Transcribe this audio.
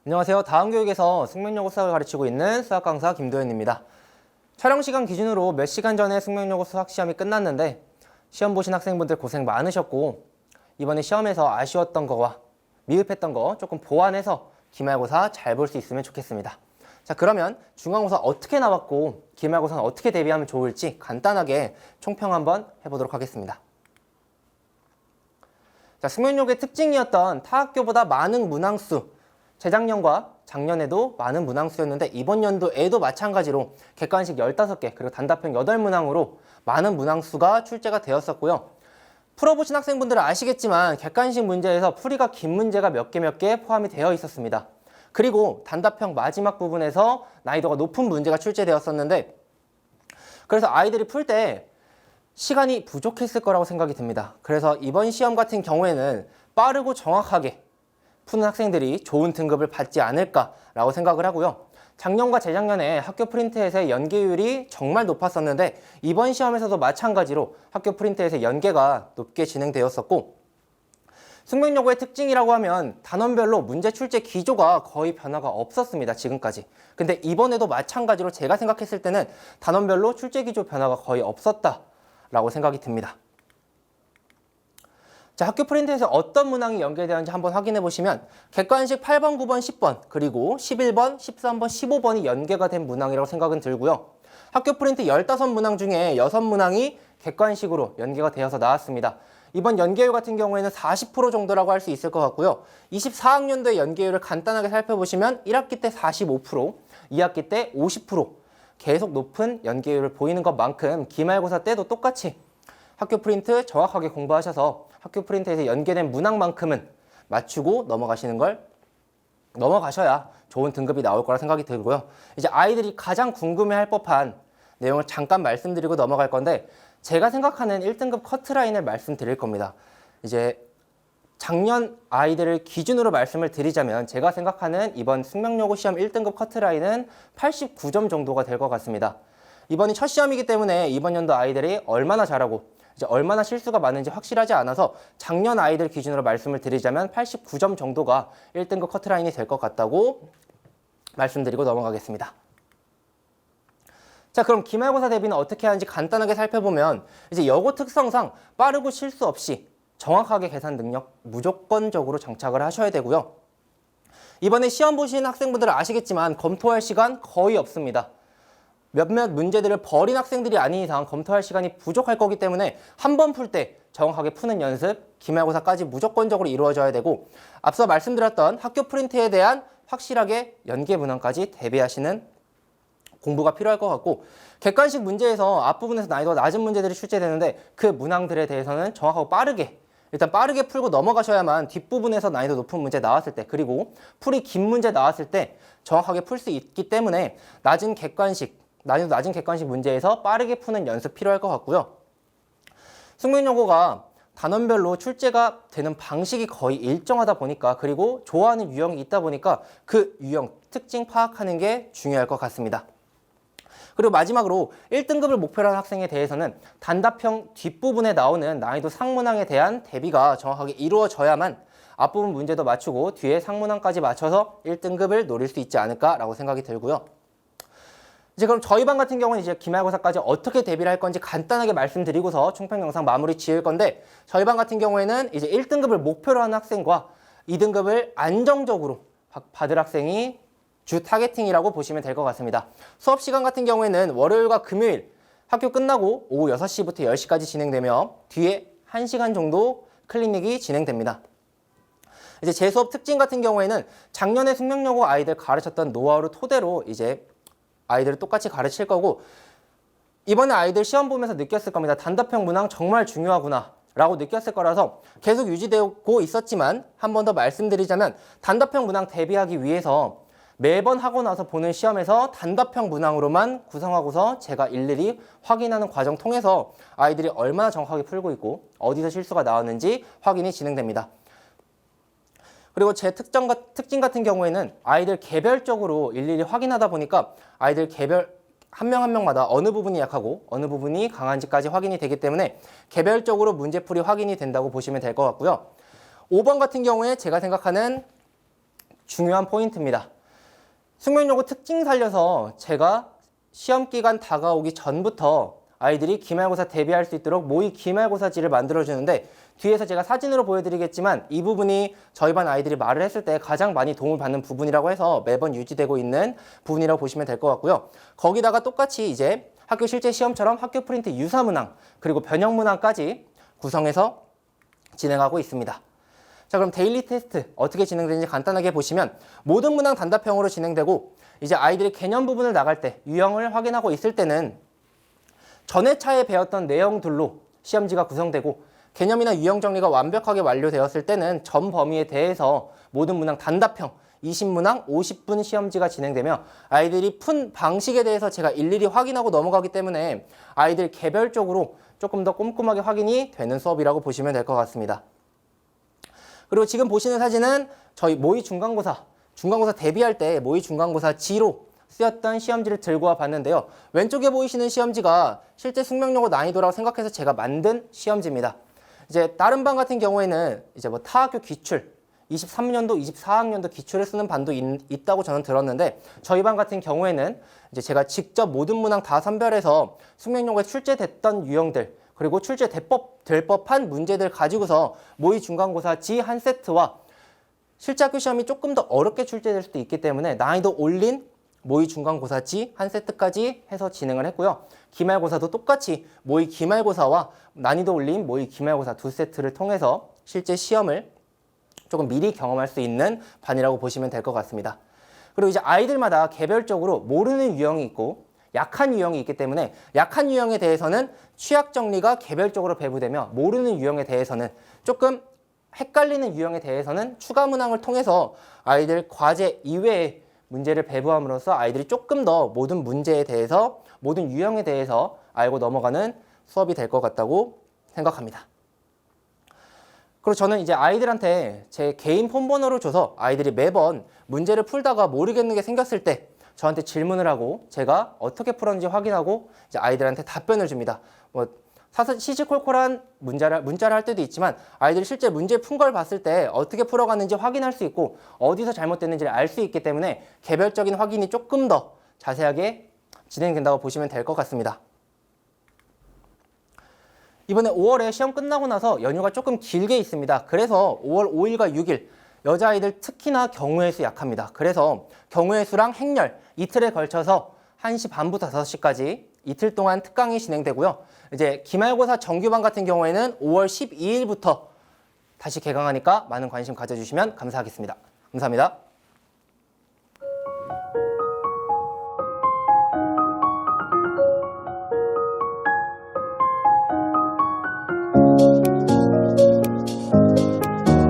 안녕하세요. 다음교육에서 숙명여고 수학을 가르치고 있는 수학 강사 김도현입니다. 촬영 시간 기준으로 몇 시간 전에 숙명여고 수학 시험이 끝났는데 시험 보신 학생분들 고생 많으셨고 이번에 시험에서 아쉬웠던 거와 미흡했던 거 조금 보완해서 기말고사 잘 볼 수 있으면 좋겠습니다. 자, 그러면 중간고사 어떻게 나왔고 기말고사는 어떻게 대비하면 좋을지 간단하게 총평 한번 해보도록 하겠습니다. 자, 숙명여고의 특징이었던 타 학교보다 많은 문항수, 재작년과 작년에도 많은 문항수였는데 이번 연도에도 마찬가지로 객관식 15개 그리고 단답형 8문항으로 많은 문항수가 출제가 되었었고요. 풀어보신 학생분들은 아시겠지만 객관식 문제에서 풀이가 긴 문제가 몇 개 포함이 되어 있었습니다. 그리고 단답형 마지막 부분에서 난이도가 높은 문제가 출제되었었는데 그래서 아이들이 풀 때 시간이 부족했을 거라고 생각이 듭니다. 그래서 이번 시험 같은 경우에는 빠르고 정확하게 푸는 학생들이 좋은 등급을 받지 않을까라고 생각을 하고요. 작년과 재작년에 학교 프린트에서의 연계율이 정말 높았었는데 이번 시험에서도 마찬가지로 학교 프린트에서 연계가 높게 진행되었었고 숙명여고의 특징이라고 하면 단원별로 문제 출제 기조가 거의 변화가 없었습니다. 지금까지. 근데 이번에도 마찬가지로 제가 생각했을 때는 단원별로 출제 기조 변화가 거의 없었다라고 생각이 듭니다. 자, 학교 프린트에서 어떤 문항이 연계되었는지 한번 확인해 보시면 객관식 8번, 9번, 10번 그리고 11번, 13번, 15번이 연계가 된 문항이라고 생각은 들고요. 학교 프린트 15문항 중에 6문항이 객관식으로 연계가 되어서 나왔습니다. 이번 연계율 같은 경우에는 40% 정도라고 할 수 있을 것 같고요. 24학년도의 연계율을 간단하게 살펴보시면 1학기 때 45%, 2학기 때 50% 계속 높은 연계율을 보이는 것만큼 기말고사 때도 똑같이 학교 프린트 정확하게 공부하셔서 학교 프린트에서 연계된 문항만큼은 맞추고 넘어가셔야 좋은 등급이 나올 거라 생각이 들고요. 이제 아이들이 가장 궁금해할 법한 내용을 잠깐 말씀드리고 넘어갈 건데 제가 생각하는 1등급 커트라인을 말씀드릴 겁니다. 이제 작년 아이들을 기준으로 말씀을 드리자면 제가 생각하는 이번 숙명여고 시험 1등급 커트라인은 89점 정도가 될 것 같습니다. 이번이 첫 시험이기 때문에 이번 연도 아이들이 얼마나 잘하고 이제 얼마나 실수가 많은지 확실하지 않아서 작년 아이들 기준으로 말씀을 드리자면 89점 정도가 1등급 커트라인이 될 것 같다고 말씀드리고 넘어가겠습니다. 자, 그럼 기말고사 대비는 어떻게 하는지 간단하게 살펴보면 이제 여고 특성상 빠르고 실수 없이 정확하게 계산 능력 무조건적으로 장착을 하셔야 되고요. 이번에 시험 보신 학생분들은 아시겠지만 검토할 시간 거의 없습니다. 몇몇 문제들을 버린 학생들이 아닌 이상 검토할 시간이 부족할 거기 때문에 한 번 풀 때 정확하게 푸는 연습, 기말고사까지 무조건적으로 이루어져야 되고 앞서 말씀드렸던 학교 프린트에 대한 확실하게 연계 문항까지 대비하시는 공부가 필요할 것 같고 객관식 문제에서 앞부분에서 난이도가 낮은 문제들이 출제되는데 그 문항들에 대해서는 정확하고 일단 빠르게 풀고 넘어가셔야만 뒷부분에서 난이도 높은 문제 나왔을 때 그리고 풀이 긴 문제 나왔을 때 정확하게 풀 수 있기 때문에 난이도 낮은 객관식 문제에서 빠르게 푸는 연습 필요할 것 같고요. 숙명여고가 단원별로 출제가 되는 방식이 거의 일정하다 보니까 그리고 좋아하는 유형이 있다 보니까 그 유형, 특징 파악하는 게 중요할 것 같습니다. 그리고 마지막으로 1등급을 목표로 하는 학생에 대해서는 단답형 뒷부분에 나오는 난이도 상문항에 대한 대비가 정확하게 이루어져야만 앞부분 문제도 맞추고 뒤에 상문항까지 맞춰서 1등급을 노릴 수 있지 않을까라고 생각이 들고요. 이제 그럼 저희 반 같은 경우는 이제 기말고사까지 어떻게 대비를 할 건지 간단하게 말씀드리고서 총평 영상 마무리 지을 건데 저희 반 같은 경우에는 이제 1등급을 목표로 하는 학생과 2등급을 안정적으로 받을 학생이 주 타겟팅이라고 보시면 될 것 같습니다. 수업 시간 같은 경우에는 월요일과 금요일 학교 끝나고 오후 6시부터 10시까지 진행되며 뒤에 1시간 정도 클리닉이 진행됩니다. 이제 제 수업 특징 같은 경우에는 작년에 숙명여고 아이들 가르쳤던 노하우를 토대로 이제 아이들을 똑같이 가르칠 거고 이번에 아이들 시험 보면서 느꼈을 겁니다. 단답형 문항 정말 중요하구나 라고 느꼈을 거라서 계속 유지되고 있었지만 한 번 더 말씀드리자면 단답형 문항 대비하기 위해서 매번 하고 나서 보는 시험에서 단답형 문항으로만 구성하고서 제가 일일이 확인하는 과정 통해서 아이들이 얼마나 정확하게 풀고 있고 어디서 실수가 나왔는지 확인이 진행됩니다. 그리고 제 특징 같은 경우에는 아이들 개별적으로 일일이 확인하다 보니까 아이들 개별 한 명 한 명마다 어느 부분이 약하고 어느 부분이 강한지까지 확인이 되기 때문에 개별적으로 문제풀이 확인이 된다고 보시면 될 것 같고요. 5번 같은 경우에 제가 생각하는 중요한 포인트입니다. 숙명여고 특징 살려서 제가 시험 기간 다가오기 전부터 아이들이 기말고사 대비할 수 있도록 모의 기말고사지를 만들어주는데 뒤에서 제가 사진으로 보여드리겠지만 이 부분이 저희 반 아이들이 말을 했을 때 가장 많이 도움을 받는 부분이라고 해서 매번 유지되고 있는 부분이라고 보시면 될 것 같고요. 거기다가 똑같이 이제 학교 실제 시험처럼 학교 프린트 유사문항 그리고 변형문항까지 구성해서 진행하고 있습니다. 자, 그럼 데일리 테스트 어떻게 진행되는지 간단하게 보시면 모든 문항 단답형으로 진행되고 이제 아이들이 개념 부분을 나갈 때 유형을 확인하고 있을 때는 전회 차에 배웠던 내용들로 시험지가 구성되고 개념이나 유형 정리가 완벽하게 완료되었을 때는 전 범위에 대해서 모든 문항 단답형 20문항 50분 시험지가 진행되며 아이들이 푼 방식에 대해서 제가 일일이 확인하고 넘어가기 때문에 아이들 개별적으로 조금 더 꼼꼼하게 확인이 되는 수업이라고 보시면 될 것 같습니다. 그리고 지금 보시는 사진은 저희 모의 중간고사 대비할 때 모의 중간고사 지로 쓰였던 시험지를 들고 와 봤는데요. 왼쪽에 보이시는 시험지가 실제 숙명여고 난이도라고 생각해서 제가 만든 시험지입니다. 이제 다른 반 같은 경우에는 이제 뭐 타학교 기출 23년도, 24학년도 기출을 쓰는 반도 있다고 저는 들었는데 저희 반 같은 경우에는 이제 제가 직접 모든 문항 다 선별해서 숙명여고에 출제됐던 유형들 그리고 출제될 법한 문제들 가지고서 모의 중간고사 지 한 세트와 실제 학교 시험이 조금 더 어렵게 출제될 수도 있기 때문에 난이도 올린 모의 중간고사 지 한 세트까지 해서 진행을 했고요. 기말고사도 똑같이 모의 기말고사와 난이도 올린 모의 기말고사 두 세트를 통해서 실제 시험을 조금 미리 경험할 수 있는 반이라고 보시면 될 것 같습니다. 그리고 이제 아이들마다 개별적으로 모르는 유형이 있고 약한 유형이 있기 때문에 약한 유형에 대해서는 취약 정리가 개별적으로 배부되며 모르는 유형에 대해서는 조금 헷갈리는 유형에 대해서는 추가 문항을 통해서 아이들 과제 이외의 문제를 배부함으로써 아이들이 조금 더 모든 문제에 대해서 모든 유형에 대해서 알고 넘어가는 수업이 될 것 같다고 생각합니다. 그리고 저는 이제 아이들한테 제 개인 폰번호를 줘서 아이들이 매번 문제를 풀다가 모르겠는 게 생겼을 때 저한테 질문을 하고 제가 어떻게 풀었는지 확인하고 이제 아이들한테 답변을 줍니다. 뭐 사실 시시콜콜한 문자를 할 때도 있지만 아이들이 실제 문제 푼 걸 봤을 때 어떻게 풀어갔는지 확인할 수 있고 어디서 잘못됐는지를 알 수 있기 때문에 개별적인 확인이 조금 더 자세하게 진행된다고 보시면 될 것 같습니다. 이번에 5월에 시험 끝나고 나서 연휴가 조금 길게 있습니다. 그래서 5월 5일과 6일 여자아이들 특히나 경우의 수 약합니다. 그래서 경우의 수랑 행렬 이틀에 걸쳐서 1시 반부터 5시까지 이틀 동안 특강이 진행되고요. 이제 기말고사 정규반 같은 경우에는 5월 12일부터 다시 개강하니까 많은 관심 가져주시면 감사하겠습니다. 감사합니다.